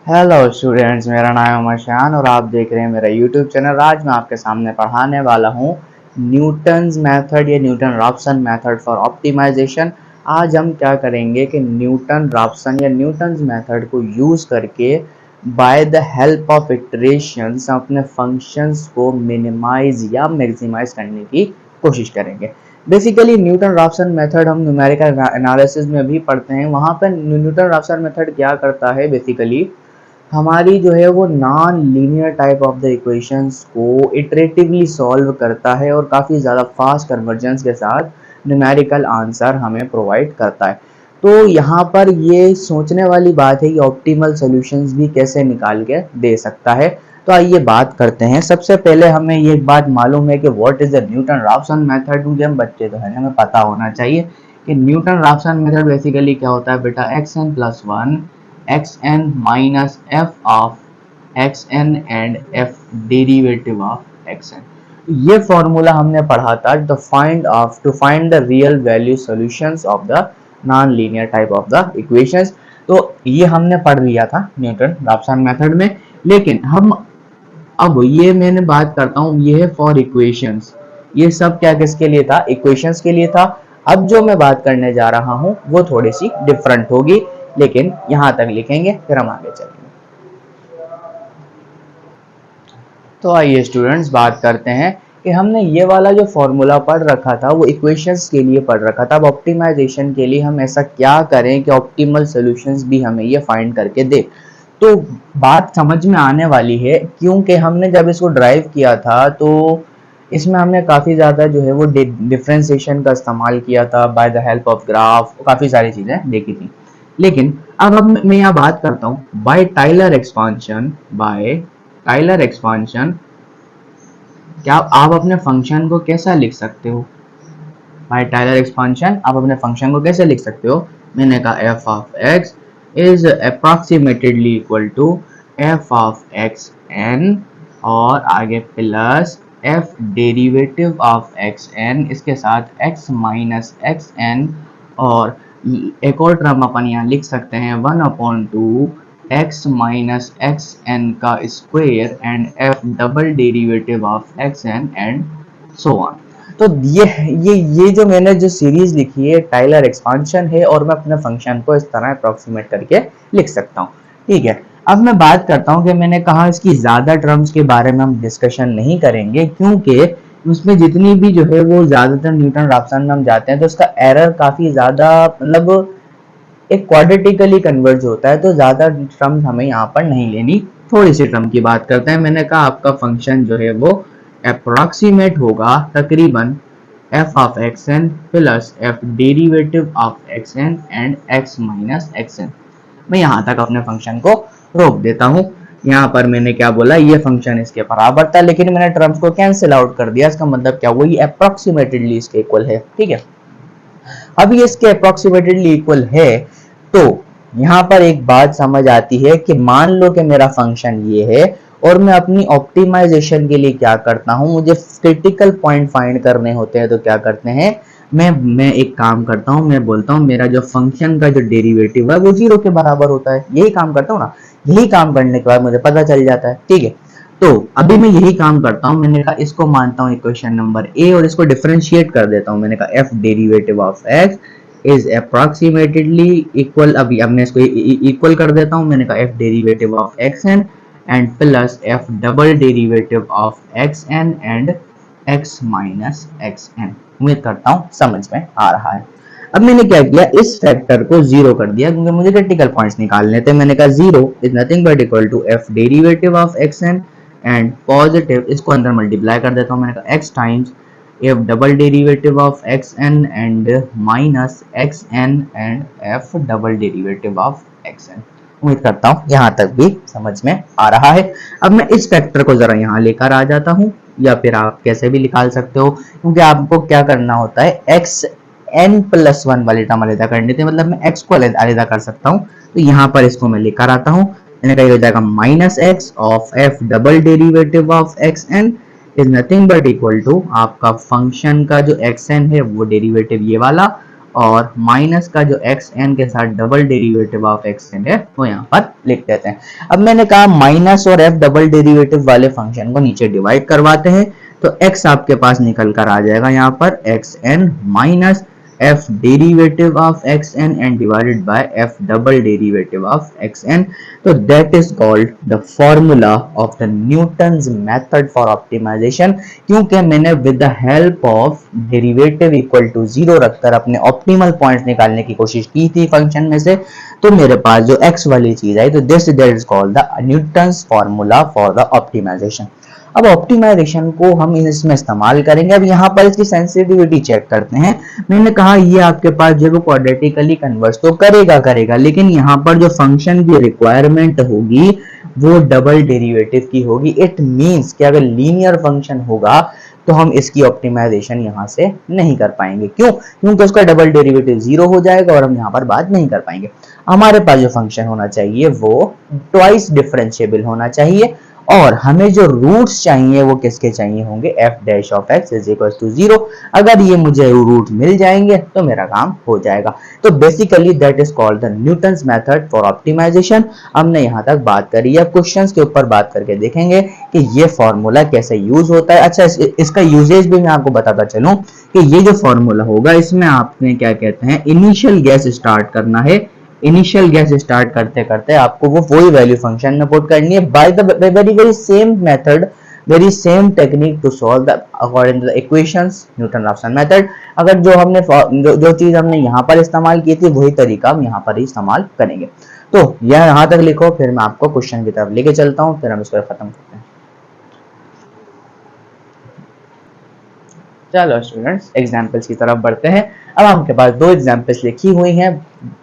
Hello students, मेरा नाम है अमरशान और आप देख रहे हैं मेरा यूट्यूब चैनल। आज मैं आपके सामने पढ़ाने वाला हूँ न्यूटन्स मेथड या Newton Raphson method for optimisation. आज हम क्या करेंगे कि न्यूटन रॉप्सन या न्यूटन्स मेथड को यूज़ करके by the help of iterations अपने फंक्शंस को मिनिमाइज या मैक्सिमाइज करने की कोशिश करेंगे। बेसिकली न्यूटन रॉप्सन मेथड हम न्यूमेरिकल एनालिसिस में भी पढ़ते हैं। वहाँ पर न्यूटन रॉप्सन मेथड क्या करता है, बेसिकली हमारी जो है वो non linear type of the equations को इटरेटिवली सॉल्व करता है और काफ़ी ज़्यादा फास्ट कन्वर्जेंस के साथ न्यूमेरिकल आंसर हमें प्रोवाइड करता है। तो यहाँ पर ये सोचने वाली बात है कि ऑप्टिमल सॉल्यूशंस भी कैसे निकाल के दे सकता है। तो आइए बात करते हैं। सबसे पहले हमें ये बात मालूम है कि what is the Newton Raphson method, क्योंकि हम बच्चे तो हैं, हमें पता होना चाहिए कि न्यूटन रॉप्सन मेथड बेसिकली क्या होता है बेटा। X n plus one xn minus f of xn and f derivative of xn। ये फॉर्मूला हमने पढ़ा था to find the real value solutions of the nonlinear type of the equations. तो ये हमने पढ़ लिया था न्यूटन रॉप्सन मेथड में। लेकिन हम अब ये मैंने बात करता हूँ, ये है फॉर इक्वेशंस। ये सब क्या किसके लिए था? इक्वेशंस के लिए था। अब जो मैं बात करने जा रहा हूँ वो थोड़ी सी डिफरेंट होगी, लेकिन यहां तक लिखेंगे फिर हम आगे चलेंगे। तो आइए स्टूडेंट्स बात करते हैं कि हमने ये वाला जो फॉर्मूला पढ़ रखा था वो इक्वेशंस के लिए पढ़ रखा था। अब ऑप्टिमाइजेशन के लिए हम ऐसा क्या करें कि ऑप्टिमल सॉल्यूशंस भी हमें ये फाइंड करके दे। तो बात समझ में आने वाली है, क्योंकि हमने जब इसको ड्राइव किया था तो इसमें हमने काफ़ी ज़्यादा जो है वो डिफ्रेंसिएशन का इस्तेमाल किया था by the help of graph, काफ़ी सारी चीज़ें देखी थी। लेकिन अब मैं यहाँ बात करता हूँ बाय टाइलर एक्सपांशन। क्या आप अपने फंक्शन को कैसा लिख सकते हो? बाय टाइलर एक्सपांशन आप अपने फंक्शन को कैसे लिख सकते हो? मैंने कहा f of x is approximatedly equal to f of x n और आगे plus f derivative of x n, इसके साथ एक्स माइनस एक्स एन, और एक और टर्म अपन यहाँ लिख सकते हैं 1/2 एक्स माइनस एक्स एन का square and f double derivative of x n and so on. तो ये जो मैंने जो सीरीज लिखी है टाइलर एक्सपांशन है, और मैं अपने फंक्शन को इस तरह अप्रोक्सीमेट करके लिख सकता हूँ। ठीक है, अब मैं बात करता हूँ कि मैंने कहा इसकी ज्यादा टर्म्स के बारे में हम डिस्कशन नहीं करेंगे, क्योंकि उसमें जितनी भी जो है वो ज्यादातर न्यूटन रॉप्सन में हम जाते हैं तो उसका एरर काफी ज्यादा, मतलब एक क्वाड्रेटिकली कन्वर्ज होता है, तो ज्यादा टर्म्स हमें यहाँ पर नहीं लेनी। थोड़ी सी टर्म की बात करते हैं। मैंने कहा आपका फंक्शन जो है वो अप्रोक्सीमेट होगा तकरीबन f of x n plus f derivative of x n and x minus x n. मैं यहाँ तक अपने फंक्शन को रोक देता हूँ। यहाँ पर मैंने क्या बोला, ये फंक्शन इसके बराबर था, लेकिन मैंने टर्म्स को कैंसिल आउट कर दिया। इसका मतलब क्या, वही अप्रोक्सीमेटेडली इसके इक्वल है। ठीक है, अब ये इसके अप्रोक्सीमेटेडली इक्वल है। तो यहाँ पर एक बात समझ आती है कि मान लो कि मेरा फंक्शन ये है और मैं अपनी ऑप्टिमाइजेशन के लिए क्या करता हूँ, मुझे क्रिटिकल पॉइंट फाइंड करने होते हैं। तो क्या करते हैं, मैं एक काम करता हूँ, मैं बोलता हूँ मेरा जो फंक्शन का जो डेरिवेटिव है वो 0 के बराबर होता है। यही काम करता हूँ ना। यही काम करने के बाद मुझे पता चल जाता है। ठीक है, तो अभी मैं यही काम करता हूँ। मैंने कहा इसको मानता हूँ इक्वेशन नंबर ए और इसको डिफरेंशिएट कर देता हूँ। मैंने कहा f derivative of x is approximatedly equal, अभी अब मैं इसको इक्वल कर देता हूँ। मैंने कहा f derivative of x n and plus f double derivative of x n and x minus x n. उम्मीद करता हूँ समझ में आ रहा है। अब मैंने क्या किया, इस फैक्टर को 0 कर दिया, क्योंकि मुझे क्रिटिकल पॉइंट्स निकालने थे। मैंने कहा 0 is nothing but equal to f derivative of x n and positive, इसको अंदर मल्टीप्लाई कर देता हूँ। मैंने कहा x times f double derivative of x n and minus x n and f double derivative of x n. उम्मीद करता हूँ यहाँ तक भी समझ में आ रहा है। अब मैं इस फैक्टर को जरा यहाँ लेकर आ जाता हूँ, या फिर आप कैसे भी निकाल सकते हो, क्योंकि आपको क्या करना होता है, एक्स एन प्लस 1 वाली टर्म अलग करनी थी, मतलब मैं x को अलग कर सकता हूँ। तो यहाँ पर इसको मैं लेकर आता हूँ। मैंने कहा हो जाएगा minus x of f double derivative of x n is nothing but equal to आपका फंक्शन का जो एक्स एन है वो डेरिवेटिव ये वाला, और माइनस का जो एक्स एन के साथ double derivative of x n है वो यहाँ पर लिख देते हैं। अब मैंने कहा माइनस और एफ डबल डेरिवेटिव वाले फंक्शन को नीचे डिवाइड करवाते हैं, तो x आपके पास निकल कर आ जाएगा यहाँ पर x n minus f derivative of xn and divided by f double derivative of xn. So that is called the formula of the Newton's method for optimization, क्योंकि मैंने with the help of derivative equal to 0 रखकर अपने optimal points निकालने की कोशिश की थी function में से, तो मेरे पास जो x वाली चीज आई, तो this that is called the Newton's formula for the optimization. अब ऑप्टिमाइजेशन को हम इसमें इस्तेमाल करेंगे। अब यहाँ पर इसकी सेंसिटिविटी चेक करते हैं। मैंने कहा ये आपके पास जो वो क्वाड्रेटिकली कन्वर्स तो करेगा, लेकिन यहाँ पर जो फंक्शन की रिक्वायरमेंट होगी वो डबल डेरिवेटिव की होगी। इट मींस कि अगर लीनियर फंक्शन होगा तो हम इसकी ऑप्टिमाइजेशन यहाँ से नहीं कर पाएंगे। क्यों? क्योंकि उसका डबल डेरिवेटिव 0 हो जाएगा और हम यहाँ पर बात नहीं कर पाएंगे। हमारे पास जो फंक्शन होना चाहिए वो ट्वाइस डिफरेंशिएबल होना चाहिए, और हमें जो रूट्स चाहिए वो किसके चाहिए होंगे, f dash of x is equal to 0। अगर ये मुझे रूट मिल जाएंगे तो मेरा काम हो जाएगा। तो basically that is called the Newton's method for optimisation. हमने यहाँ तक बात करी है। क्वेश्चंस के ऊपर बात करके देखेंगे कि ये फॉर्मूला कैसे यूज होता है। अच्छा, इसका यूजेज भी मैं आपको बताता चलूं कि ये जो फॉर्मूला होगा इसमें आपने क्या कहते हैं, इनिशियल गैस स्टार्ट करना है। इनिशियल गैस स्टार्ट करते करते आपको वो वही वैल्यू फंक्शन में पुट करनी है by the very same method, very same technique to solve the according to the equations, Newton Raphson method. अगर जो हमने जो चीज हमने यहाँ पर इस्तेमाल की थी वही तरीका हम यहाँ पर इस्तेमाल करेंगे। तो यह यहाँ तक लिखो, फिर मैं आपको क्वेश्चन की तरफ लेके चलता हूँ, फिर हम इसको खत्म करते हैं। चलो स्टूडेंट्स, एग्जाम्पल्स की तरफ बढ़ते हैं। अब आपके पास दो एग्जाम्पल्स लिखी हुई हैं,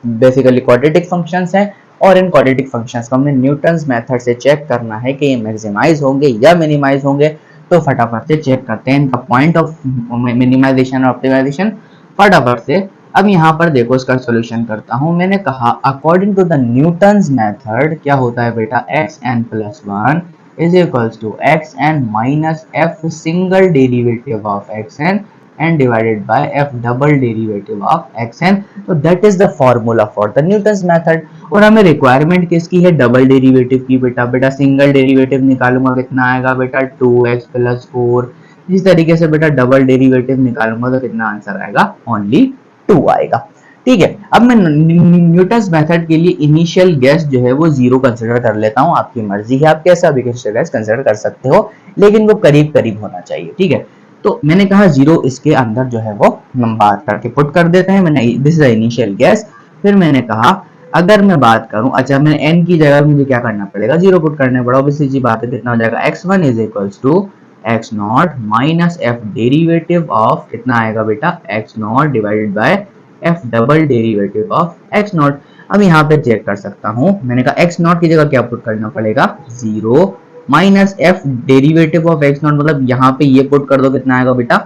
बेसिकली क्वाड्रेटिक फंक्शंस हैं, और इन क्वाड्रेटिक फंक्शंस को हमने न्यूटन्स मेथड से चेक करना है कि ये मैक्सिमाइज होंगे या मिनिमाइज होंगे। तो फटाफट से चेक करते हैं इनका पॉइंट ऑफ मिनिमाइजेशन और ऑप्टिमाइजेशन फटाफट से। अब यहाँ पर देखो, इसका सॉल्यूशन करता हूँ। मैंने कहा according to the Newton's method क्या होता है बेटा, xn + 1 is equals to xn minus f single derivative of xn and divided by f double derivative of xn. तो that is the formula for the Newton's method। और हमें requirement किसकी है, double derivative की। बेटा सिंगल डेरिवेटिव निकालूंगा कितना आएगा बेटा, 2x + 4। इस तरीके से बेटा डबल डेरिवेटिव निकालूंगा तो कितना आंसर आएगा, ओनली 2 आएगा। ठीक है, अब मैं न्यूटन्स मेथड के लिए इनिशियल गैस जो है वो 0 कंसीडर कर लेता हूँ। आपकी मर्जी है, आप कैसा भी इनिशियल गैस कंसीडर कर सकते हो, लेकिन वो करीब करीब होना चाहिए। ठीक है, तो मैंने कहा 0 इसके अंदर जो है वो हम बात करके पुट कर देते हैं। मैंने दिस इज इनिशियल गैस। फिर मैंने कहा अगर मैं बात करूं, अच्छा मैंने n की जगह मुझे क्या करना पड़ेगा, 0 पुट करना पड़ा। ऑब्वियसली सी बात है, कितना हो जाएगा, x1 is equals to x0 minus f derivative of कितना आएगा बेटा, x0 divided by f double derivative of x0। अब यहाँ पे चेक कर सकता हूँ। मैंने कहा x0 की जगह क्या पुट करना पड़ेगा, 0 minus f derivative of x0, मतलब यहाँ पे ये पुट कर दो, कितना आएगा बेटा,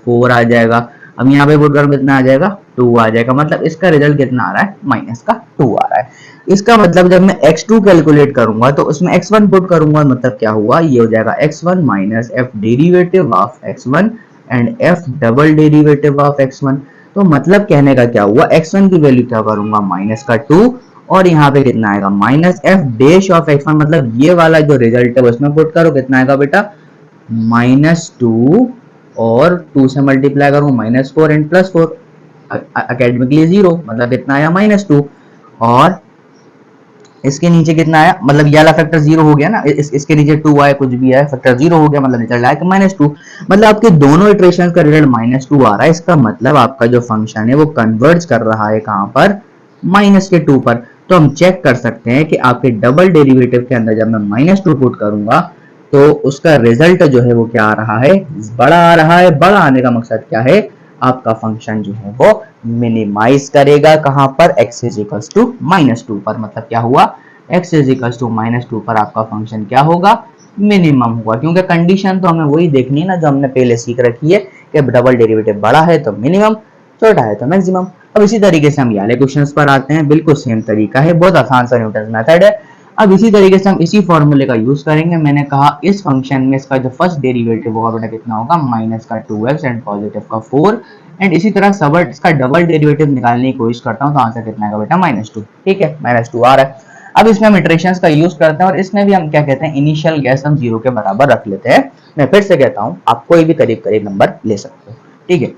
4 आ जाएगा। अब यहाँ पे पुट करो, कितना आ जाएगा, 2 आ जाएगा। मतलब इसका रिजल्ट कितना आ रहा है, माइनस का 2 आ रहा है। इसका मतलब जब मैं x2 कैलकुलेट करूंगा तो उसमें x1 पुट करूंगा, मतलब क्या हुआ, ये हो जाएगा x1 minus f derivative of x1 and f double derivative of x1। तो मतलब कहने का क्या हुआ, x1 की वैल्यू क्या करूंगा, माइनस का 2, और यहाँ पे कितना आएगा, minus f dash of x1, मतलब ये वाला जो रिजल्ट है उसमें पुट करो, कितना आएगा बेटा, -2, और 2 से मल्टीप्लाई करूँ -4 एंड +4, अकेडमिकली 0, मतलब कितना आया, -2। और इसके नीचे कितना आया, मतलब ये वाला फैक्टर 0 हो गया ना, इसके नीचे 2 आया, कुछ भी आया, फैक्टर 0 हो गया, मतलब रिजल्ट आया -2। मतलब आपके दोनों इटरेशन का रिजल्ट -2 आ रहा है। इसका मतलब आपका जो फंक्शन है वो कन्वर्ज कर रहा है कहां पर, -2 पर। तो हम चेक कर सकते हैं कि आपके डबल डेरिवेटिव के अंदर जब मैं -2 पुट करूंगा तो उसका रिजल्ट जो है वो क्या आ रहा है, बड़ा आ रहा है। बड़ा आने का मकसद क्या है, आपका फंक्शन जो है वो मिनिमाइज करेगा कहां पर, x इज इक्वल्स टू -2 पर। मतलब क्या हुआ, x इज इक्वल्स टू -2 पर आपका फंक्शन क्या होगा, मिनिमम होगा। क्योंकि कंडीशन तो हमें वही देखनी है ना जो हमने पहले सीख रखी है कि डबल डेरिवेटिव बड़ा है तो मिनिमम, छोटा है तो मैक्सिमम। अब इसी तरीके से हम ये वाले क्वेश्चंस पर आते हैं। बिल्कुल सेम तरीका है, बहुत आसान सा न्यूटन मेथड है। अब इसी तरीके से हम इसी फॉर्मूले का यूज करेंगे। मैंने कहा इस फंक्शन में इसका जो फर्स्ट डेरिवेटिव होगा बेटा कितना होगा, माइनस का 2x एंड पॉजिटिव का 4 एंड इसी तरह सब इसका डबल डेरिवेटिव निकालने की कोशिश करता हूँ तो आंसर कितना आएगा बेटा -2। ठीक है, -2 आ रहा है। अब इसमें हम इटरेशंस का यूज करते हैं और इसमें भी हम क्या कहते हैं, इनिशियल गैस हम 0 के बराबर रख लेते हैं। मैं फिर से कहता हूँ, आप कोई भी करीब करीब नंबर ले सकते हो। ठीक है,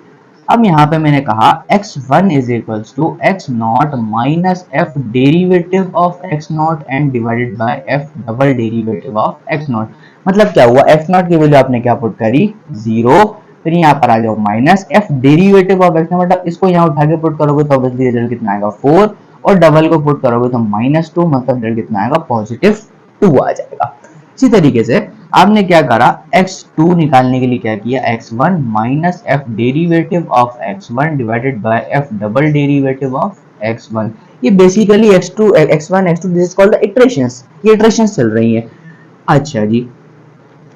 अब यहाँ पे मैंने कहा x1 is equals to x naught minus f derivative of x naught and divided by f double derivative of x naught. मतलब क्या हुआ, एक्स नॉट की वैल्यू आपने क्या पुट करी 0, फिर यहाँ पर आ जाओ minus f derivative of x naught, मतलब इसको यहाँ उठा के पुट करोगे तो ऑब्वियसली रिजल्ट कितना आएगा 4, और डबल को पुट करोगे तो -2, मतलब रिजल्ट कितना आएगा +2 आ जाएगा। इसी तरीके से आपने क्या करा, x2 निकालने के लिए क्या किया, x1 minus f derivative of x1 divided by f double derivative of x1। ये basically x2 x1 x2 this is called the iterations, ये इटरेशंस चल रही है। अच्छा जी,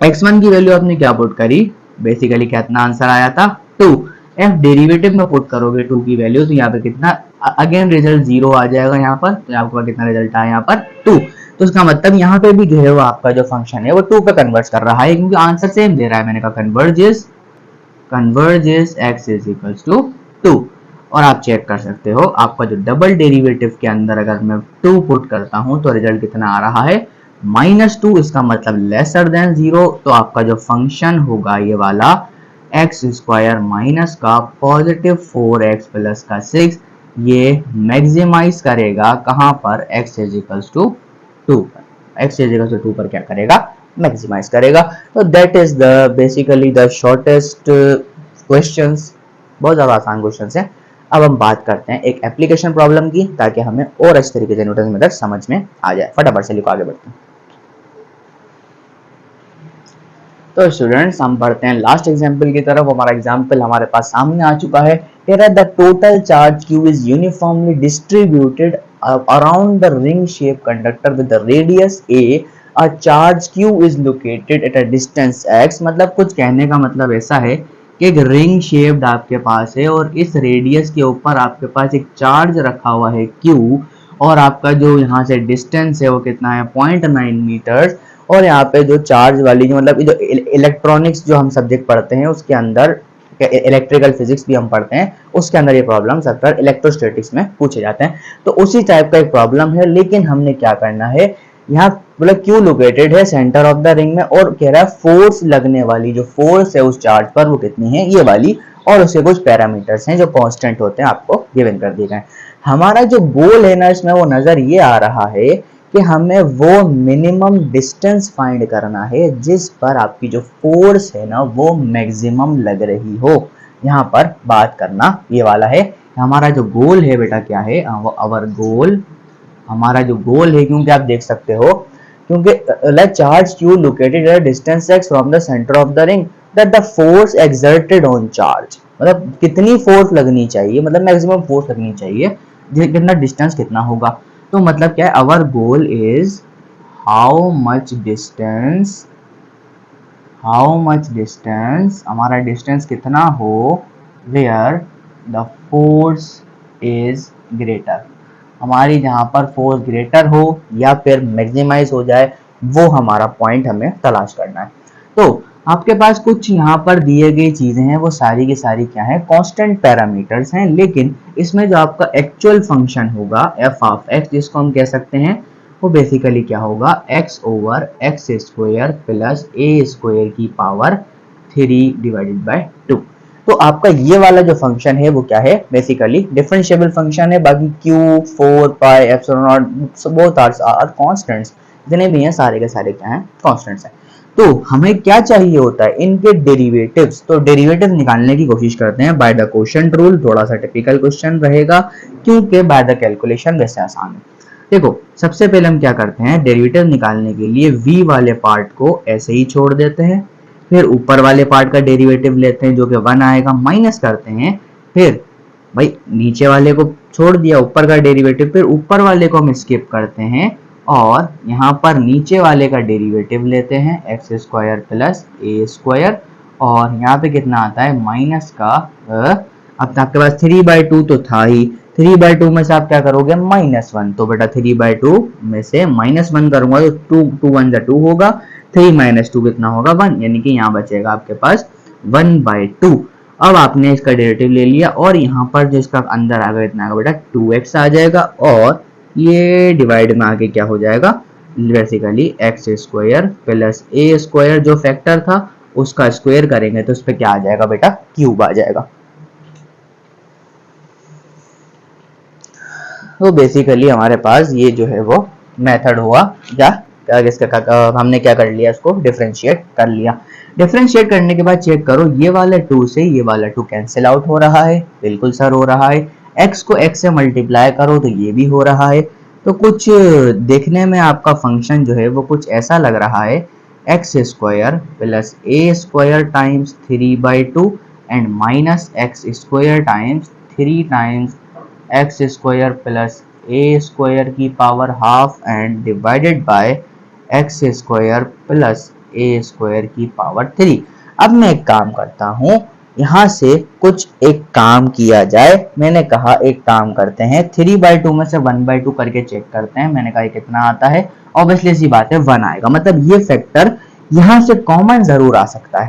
x1 की वैल्यू आपने क्या पुट करी, बेसिकली कितना आंसर आया था 2, एफ डेरिवेटिव में पुट करोगे 2 की वैल्यू तो यहाँ पे कितना, अगेन रिजल्ट 0 आ जाएगा यहाँ पर, तो आपको कितना रिजल्ट आया यहाँ पर 2। तो इसका मतलब यहाँ पे भी जो है वो आपका जो फंक्शन है वो 2 पे कन्वर्ट कर रहा है, क्योंकि आंसर सेम दे रहा है। मैंने कहा converges x is equals to 2, और आप चेक कर सकते हो आपका जो डबल डेरिवेटिव के अंदर अगर मैं 2 पुट करता हूं तो रिजल्ट कितना आ रहा है -2, इसका मतलब लेसर देन 0। तो आपका जो फंक्शन होगा ये वाला एक्स स्क्वायर माइनस का पॉजिटिव 4x प्लस का 6, ये मैक्सिमाइज करेगा कहां पर, x इज इक्वल्स टू 2 पर, x इज इक्वल्स टू 2 पर क्या करेगा, मैक्सिमाइज करेगा। तो that is the basically the shortest questions, बहुत ज्यादा आसान क्वेश्चंस है। अब हम बात करते हैं एक एप्लीकेशन प्रॉब्लम की, ताकि हमें और अच्छे तरीके से न्यूटन मेथड समझ में आ जाए। फटाफट से लिखो, आगे बढ़ते हैं। तो स्टूडेंट्स हम बढ़ते हैं लास्ट एग्जांपल की तरफ। हमारा एग्जांपल हमारे पास सामने आ चुका है। Here the total charge q is uniformly distributed around the ring shaped conductor with the radius a. A charge q is located at a distance x। मतलब कुछ कहने का मतलब ऐसा है कि एक रिंग शेप्ड आपके पास है और इस रेडियस के ऊपर आपके पास एक चार्ज रखा हुआ है q, और आपका जो यहाँ से डिस्टेंस है वो कितना है 0.9 मीटर्स। और यहाँ पे जो चार्ज वाली जो मतलब जो इलेक्ट्रॉनिक्स जो हम सब्जेक्ट पढ़ते हैं उसके अंदर, इलेक्ट्रिकल फिजिक्स भी हम पढ़ते हैं, उसके अंदर ये प्रॉब्लम अक्सर इलेक्ट्रोस्टैटिक्स में पूछे जाते हैं। तो उसी टाइप का एक प्रॉब्लम है, लेकिन हमने क्या करना है, यहाँ मतलब क्यू लोकेटेड है सेंटर ऑफ द रिंग में, और कह रहा है फोर्स लगने वाली जो फोर्स है उस चार्ज पर वो कितनी है, ये वाली, और उसके कुछ पैरामीटर्स हैं जो कांस्टेंट होते हैं, आपको गिवन कर दिए गए। हमारा जो गोल है ना इसमें वो नजर ये आ रहा है कि हमें वो मिनिमम डिस्टेंस फाइंड करना है जिस पर आपकी जो फोर्स है ना वो मैक्सिमम लग रही हो। यहाँ पर बात करना ये वाला है। हमारा जो गोल है बेटा क्या है, अवर गोल, हमारा जो गोल है, क्योंकि आप देख सकते हो, क्योंकि charge Q located at distance x from the centre of the ring that the force exerted on charge, मतलब कितनी फोर्स लगनी चाहिए, मतलब मैक्सिमम फोर्स लगनी चाहिए, कितना डिस्टेंस कितना होगा। तो मतलब क्या है, our goal is how much distance, हमारा डिस्टेंस कितना हो where the force is greater, हमारी जहां पर फोर्स ग्रेटर हो या फिर मैक्सिमाइज हो जाए, वो हमारा पॉइंट हमें तलाश करना है। तो आपके पास कुछ यहाँ पर दिए गई चीजें हैं, वो सारी की सारी क्या है, कांस्टेंट पैरामीटर्स हैं, लेकिन इसमें जो आपका एक्चुअल फंक्शन होगा एफ ऑफ एक्स, जिसको हम कह सकते हैं, वो बेसिकली क्या होगा, x over x square plus a square की पावर 3 डिवाइडेड बाय 2। तो आपका ये वाला जो फंक्शन है वो क्या है, बेसिकली डिफरेंशिएबल फंक्शन है। बाकी q 4 pi epsilon naught both are constants, जितने भी हैं सारे के सारे क्या हैं, कांस्टेंट्स हैं। तो हमें क्या चाहिए होता है, इनके डेरिवेटिव्स। तो डेरिवेटिव निकालने की कोशिश करते हैं बाय द क्वोशिएंट रूल। थोड़ा सा टिपिकल क्वेश्चन रहेगा क्योंकि बाय द कैलकुलेशन वैसे आसान है। देखो सबसे पहले हम क्या करते हैं, डेरिवेटिव निकालने के लिए v वाले पार्ट को ऐसे ही छोड़ देते हैं, फिर ऊपर वाले पार्ट का डेरिवेटिव लेते हैं जो कि 1 आएगा, माइनस करते हैं, फिर भाई नीचे वाले को छोड़ दिया, ऊपर का डेरिवेटिव, फिर ऊपर वाले को हम स्किप करते हैं और यहाँ पर नीचे वाले का डेरिवेटिव लेते हैं x square plus a square, और यहाँ पे कितना आता है माइनस का, अब आपके पास 3/2 तो था ही, 3/2 में से आप क्या करोगे -1, तो बेटा 3/2 में से -1 करूंगा तो 2 1 2 होगा, 3 - 2 कितना होगा 1, यानी कि यहाँ बचेगा आपके पास 1/2। अब आपने इसका डेरिवेटिव ले लिया और यहाँ पर जो इसका अंदर आएगा इतना आएगा बेटा 2x आ जाएगा और ये डिवाइड में आगे क्या हो जाएगा basically x square plus a square जो फैक्टर था उसका स्क्वायर करेंगे तो उस पर क्या आ जाएगा बेटा क्यूब आ जाएगा। तो बेसिकली हमारे पास ये जो है वो मेथड हुआ या हमने क्या कर लिया इसको डिफरेंशिएट कर लिया। डिफरेंशिएट करने के बाद चेक करो ये वाला 2 से ये वाला 2 कैंसिल आउट हो रहा है, बिल्कुल सर हो रहा है। x को x से मल्टीप्लाई करो तो ये भी हो रहा है। तो कुछ देखने में आपका फंक्शन जो है वो कुछ ऐसा लग रहा है x square plus a square times 3/2 and minus x square times 3 times x square plus a square की power half and divided by x square plus a square की पावर 3। अब मैं एक काम करता हूँ, यहाँ से कुछ एक काम किया जाए। मैंने कहा एक काम करते हैं 3/2 में से 1/2 करके चेक करते हैं। मैंने कहा ये कितना आता है, ऑब्वियसली सी बात है 1 आएगा। मतलब ये फैक्टर यहाँ से कॉमन जरूर आ सकता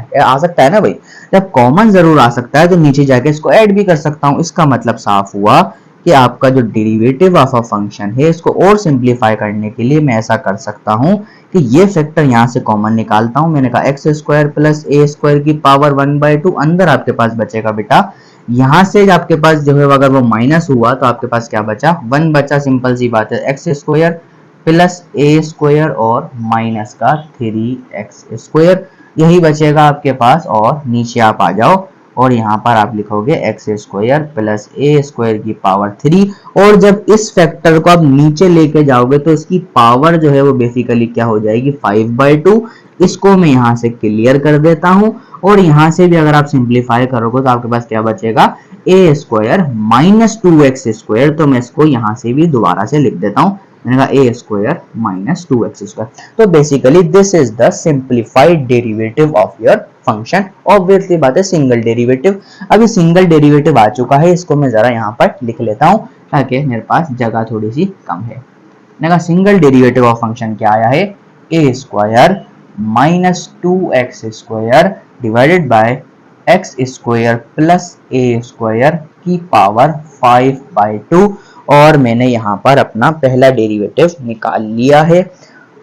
है ना भाई। जब कॉमन जरूर आ सकता है तो नीचे जाके इसको ऐड भी कर सकता हूँ। इसका मतलब साफ हुआ कि आपका जो डेरिवेटिव ऑफ अ फंक्शन है इसको और सिंप्लीफाई करने के लिए मैं ऐसा कर सकता हूँ कि ये फैक्टर यहाँ से कॉमन निकालता हूँ। मैंने कहा x square plus a square की पावर 1/2 अंदर आपके पास बचेगा बेटा। यहाँ से आपके पास जो है अगर वो माइनस हुआ तो आपके पास क्या बचा 1 बचा। सिंपल सी बात है x square plus a square और माइनस का 3x स्क्वायर यही बचेगा आपके पास। और नीचे आप आ जाओ और यहाँ पर आप लिखोगे x square plus a square की पावर 3। और जब इस फैक्टर को आप नीचे लेके जाओगे तो इसकी पावर जो है वो बेसिकली क्या हो जाएगी 5/2। इसको मैं यहाँ से क्लियर कर देता हूँ और यहाँ से भी अगर आप सिंप्लीफाई करोगे तो आपके पास क्या बचेगा ए स्क्वायर माइनस 2x स्क्वायर। तो मैं इसको यहाँ से भी दोबारा से लिख देता हूँ। मैंने कहा ए स्क्वायर माइनस 2x स्क्वायर। तो basically this is the simplified derivative of your function. Obviously बात है सिंगल डेरिवेटिव। अभी सिंगल डेरिवेटिव आ चुका है, इसको मैं जरा यहाँ पर लिख लेता हूँ ताकि मेरे पास जगह थोड़ी सी कम है। मैंने कहा सिंगल डेरिवेटिव ऑफ फंक्शन क्या आया है a square minus 2x square divided by x square plus a square की पावर 5/2। और मैंने यहाँ पर अपना पहला डेरिवेटिव निकाल लिया है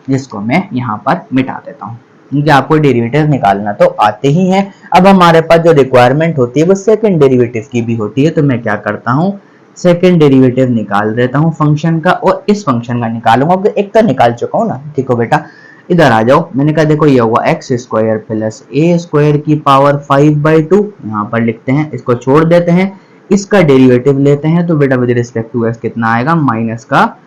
जिसको मैं यहाँ पर मिटा देता हूँ क्योंकि आपको डेरिवेटिव निकालना तो आते ही है। अब हमारे पास जो रिक्वायरमेंट होती है वो सेकंड डेरिवेटिव की भी होती है। तो मैं क्या करता हूँ सेकंड डेरिवेटिव निकाल देता हूँ फंक्शन का और इस फंक्शन का निकालूंगा। एक तो निकाल चुका हूँ ना, ठीक हो बेटा। इधर आ जाओ। मैंने कहा देखो ये हुआ x square plus a square की पावर 5/2। यहाँ पर लिखते हैं, इसको छोड़ देते हैं, इसका डेरिवेटिव लेते हैं। तो बेटा विद रिस्पेक्ट टू एक्स कितना आएगा माइनस का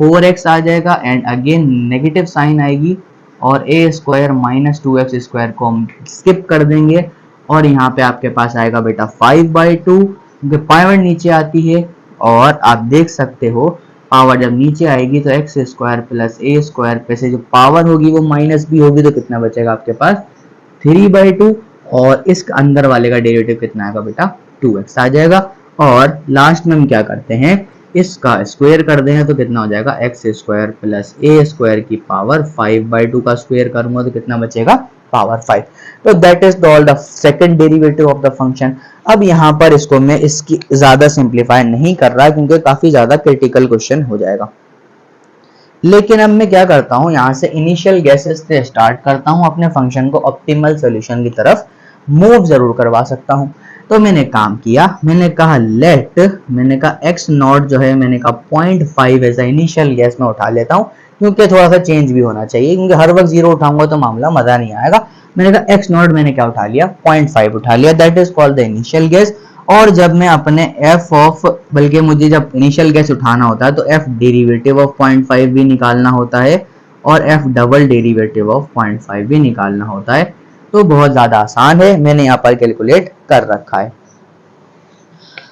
4x आ जाएगा एंड अगेन नेगेटिव साइन आएगी और ए स्क्वायर माइनस 2x स्क्वायर को हम स्किप कर देंगे और यहाँ पे आपके पास आएगा बेटा 5/2 क्योंकि पावर नीचे आती है। और आप देख सकते हो पावर जब नीचे आएगी तो x square plus a square पे से जो पावर होगी वो माइनस भी होगी तो कितना बचेगा आपके पास 3/2 और इस अंदर वाले का डेरिवेटिव कितना आएगा बेटा 2x आ जाएगा। और लास्ट में हम क्या करते हैं इसका स्क्वायर कर दें तो कितना हो जाएगा x square plus a square की पावर 5/2 का स्क्वायर करूंगा तो कितना बचेगा पावर 5। तो that is all the second derivative of the function. अब यहाँ पर इसको मैं इसकी ज्यादा सिंप्लीफाई नहीं कर रहा क्योंकि काफी ज्यादा क्रिटिकल क्वेश्चन हो जाएगा। लेकिन अब मैं क्या करता हूँ यहाँ से इनिशियल गेसेस से स्टार्ट करता हूँ, अपने फंक्शन को ऑप्टिमल सॉल्यूशन की तरफ मूव जरूर करवा सकता हूँ। तो मैंने काम किया, मैंने कहा लेट, मैंने कहा एक्स नॉट जो है मैंने कहा 0.5 एज इनिशियल गैस में उठा लेता हूँ क्योंकि थोड़ा सा चेंज भी होना चाहिए क्योंकि हर वक्त 0 उठाऊंगा तो मामला मजा नहीं आएगा। मैंने कहा एक्स नॉट मैंने क्या उठा लिया 0.5 उठा लिया, that is called the initial guess. और जब मैं अपने एफ ऑफ, बल्कि मुझे जब इनिशियल गैस उठाना होता है तो एफ डेरिवेटिव ऑफ 0.5 भी निकालना होता है और एफ डबल डेरिवेटिव ऑफ 0.5 भी निकालना होता है। तो बहुत ज्यादा आसान है, मैंने यहाँ पर कैलकुलेट कर रखा है।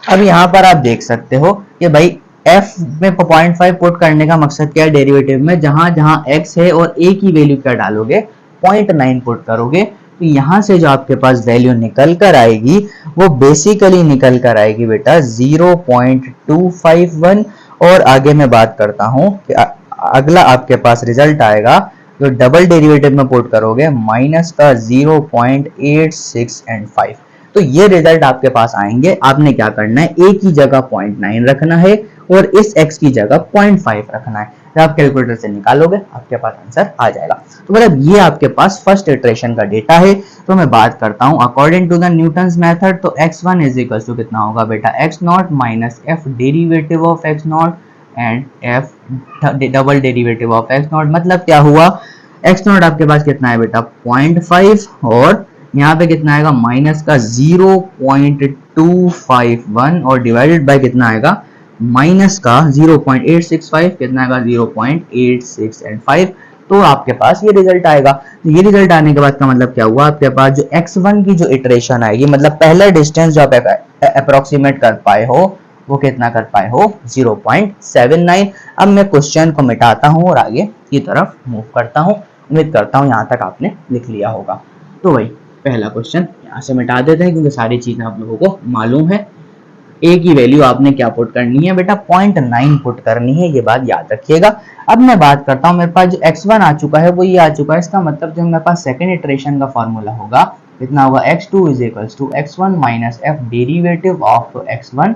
अब यहाँ पर आप देख सकते हो कि भाई f में 0.5 पुट करने का मकसद क्या है डेरिवेटिव में, जहां जहां x है और a की वैल्यू क्या डालोगे 0.9 पुट करोगे तो यहाँ से जो आपके पास वैल्यू निकल कर आएगी वो बेसिकली निकल कर आएगी बेटा 0.251। और आगे मैं बात करता हूँ कि अगला आपके पास रिजल्ट आएगा जो डबल डेरिवेटिव में पुट करोगे माइनस का 0.86 एंड 5। तो ये रिजल्ट आपके पास आएंगे। आपने क्या करना है, एक ही जगह 0.9 रखना है और इस x की जगह 0.5 रखना है। जब आप कैलकुलेटर से निकालोगे आपके पास आंसर आ जाएगा। तो मतलब ये आपके पास फर्स्ट इटरेशन का डेटा है। तो मैं बात करता हूं according to the Newton's method, तो x1 इज इक्वल टू कितना होगा बेटा, x naught minus f derivative of x naught and f double derivative of x naught. मतलब क्या हुआ, x नॉट आपके पास कितना है बेटा 0.5 और यहाँ पे कितना आएगा माइनस का 0.251 और डिवाइडेड बाय कितना आएगा माइनस का 0.865, कितना आएगा 0.865। तो आपके पास ये रिजल्ट आएगा। तो ये रिजल्ट आने के बाद का मतलब क्या हुआ, आपके पास जो x1 की जो इटरेशन आएगी, मतलब पहला डिस्टेंस जो आप अप्रोक्सीमेट कर पाए हो वो कितना कर पाए हो 0.79। अब मैं क्वेश्चन को मिटाता हूं और आगे की तरफ मूव करता हूं। उम्मीद करता हूं यहां तक आपने लिख लिया होगा। तो भाई पहला क्वेश्चन यहाँ से मिटा देते हैं क्योंकि सारी चीजें आप लोगों को मालूम है। ए की वैल्यू आपने क्या पुट करनी है बेटा 0.9 पुट करनी है, ये बात याद रखिएगा। अब मैं बात करता हूँ, मेरे पास जो x1 आ चुका है वो ये आ चुका है। इसका मतलब जो मेरे पास सेकंड इटरेशन का फॉर्मूला होगा कितना होगा, x2 is equals to x1 minus f derivative of x1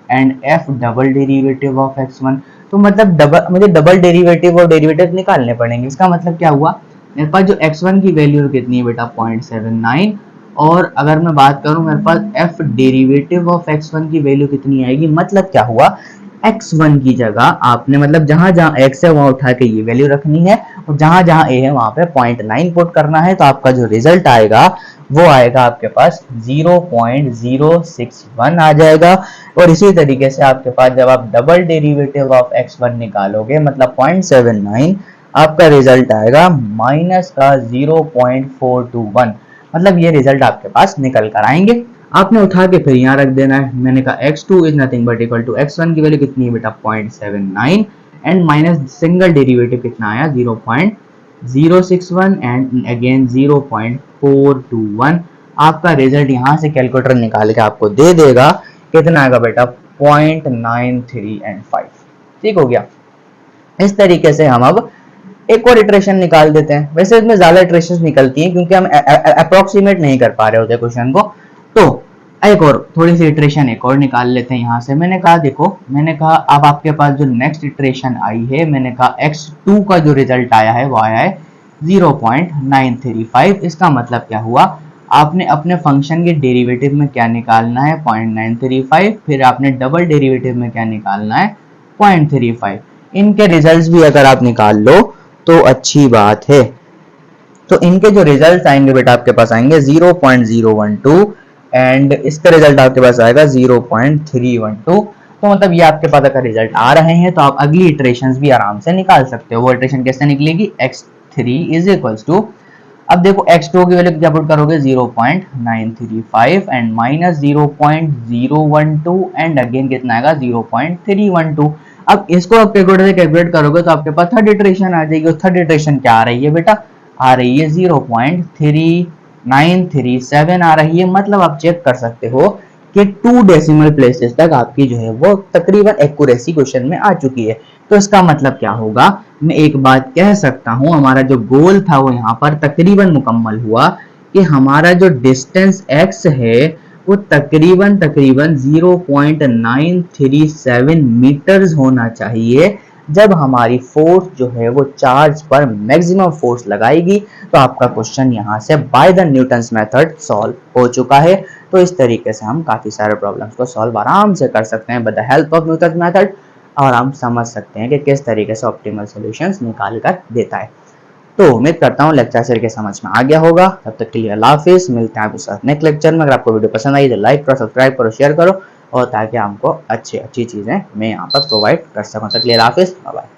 and f double derivative of x1। तो मतलब मुझे डबल डेरिवेटिव और डेरिवेटिव निकालने पड़ेंगे। इसका मतलब क्या हुआ, मेरे पास जो x1 की वैल्यू कितनी है बेटा 0.79 और अगर मैं बात करूं मेरे पास f डेरिवेटिव ऑफ x1 की वैल्यू कितनी आएगी। मतलब क्या हुआ, x1 की जगह आपने मतलब जहां जहां x है वहां उठा के ये वैल्यू रखनी है और जहां जहां a है वहां पे 0.9 पुट करना है। तो आपका जो रिजल्ट आएगा वो आएगा आपके पास 0.061 आ जाएगा। और इसी तरीके से आपके पास जब आप डबल डेरिवेटिव ऑफ x1 निकालोगे मतलब 0.79, आपका रिजल्ट आएगा माइनस का 0.421। मतलब ये रिजल्ट आपके पास निकल कर आएंगे। आपने उठा के फिर यहाँ रख देना है। मैंने कहा x2 is nothing but equal to x1 की वैल्यू कितनी है बेटा 0.79 एंड माइनस सिंगल डेरिवेटिव कितना आया 0.061 एंड अगेन 0.421। आपका रिजल्ट यहाँ से कैलकुलेटर निकाल के आपको दे देगा कितना आएगा बेटा 0.93 एंड 5। ठीक हो गया। इस तरीके से हम अब एक और इटरेशन निकाल देते हैं। वैसे इसमें ज्यादा इटरेशंस निकलती हैं क्योंकि हम अप्रोक्सीमेट नहीं कर पा रहे होते क्वेश्चन को। तो एक और थोड़ी सी इटरेशन एक और निकाल लेते हैं यहाँ से। मैंने कहा देखो, मैंने कहा अब आपके पास जो नेक्स्ट इटरेशन आई है, मैंने कहा x2 का जो रिजल्ट आया है वो आया है 0.935। इसका मतलब क्या हुआ, आपने अपने फंक्शन के डेरिवेटिव में क्या निकालना है 0.935, फिर आपने डबल डेरिवेटिव में क्या निकालना है 0.35। इनके रिजल्ट्स भी अगर आप निकाल लो तो अच्छी बात है। तो इनके जो रिजल्ट आएंगे बेटा आपके पास आएंगे 0.012 एंड इसका रिजल्ट आपके पास आएगा 0.312। तो मतलब ये आपके पास अगर रिजल्ट आ रहे हैं तो आप अगली इटरेशंस भी आराम से निकाल सकते हो। वो इटरेशन कैसे निकलेगी, x3 इज इक्वल्स टू, अब देखो x2 की वैल्यू क्या पुट करोगे 0.935 एंड माइनस 0.012 एंड अगेन कितना आएगा 0.312। अब इसको आप कैलकुलेटर से कैलकुलेट करोगे तो आपके पास थर्ड इटरेशन आ जाएगी। और थर्ड इटरेशन क्या आ रही है बेटा, आ रही है 0.3937 आ रही है। मतलब आप चेक कर सकते हो कि 2 डेसिमल प्लेसेस तक आपकी जो है वो तकरीबन एक्यूरेसी क्वेश्चन में आ चुकी है। तो इसका मतलब क्या होगा, मैं एक बात कह सकता हूं, हमारा जो गोल था वो यहाँ पर तकरीबन मुकम्मल हुआ कि हमारा जो डिस्टेंस x है वो तकरीबन 0.937 मीटर्स होना चाहिए जब हमारी फोर्स जो है वो चार्ज पर मैक्सिमम फोर्स लगाएगी। तो आपका क्वेश्चन यहाँ से by the Newton's method solve हो चुका है। तो इस तरीके से हम काफी सारे प्रॉब्लम्स को सॉल्व आराम से कर सकते हैं with the help of Newton's method और हम समझ सकते हैं कि किस तरीके से ऑप्टिमल सॉल्यूशंस निकाल कर देता है। तो उम्मीद करता हूँ लेक्चर सिर के समझ में आ गया होगा। तब तक के लिए अल्लाह हाफिज़, मिलते हैं आपके साथ नेक्स्ट लेक्चर में। अगर आपको वीडियो पसंद आई तो लाइक करो, सब्सक्राइब करो, शेयर करो और ताकि हमको अच्छी चीज़ें मैं यहाँ पर प्रोवाइड कर सकूँ। तब तक के लिए अल्लाह हाफिज़, बाय बाय।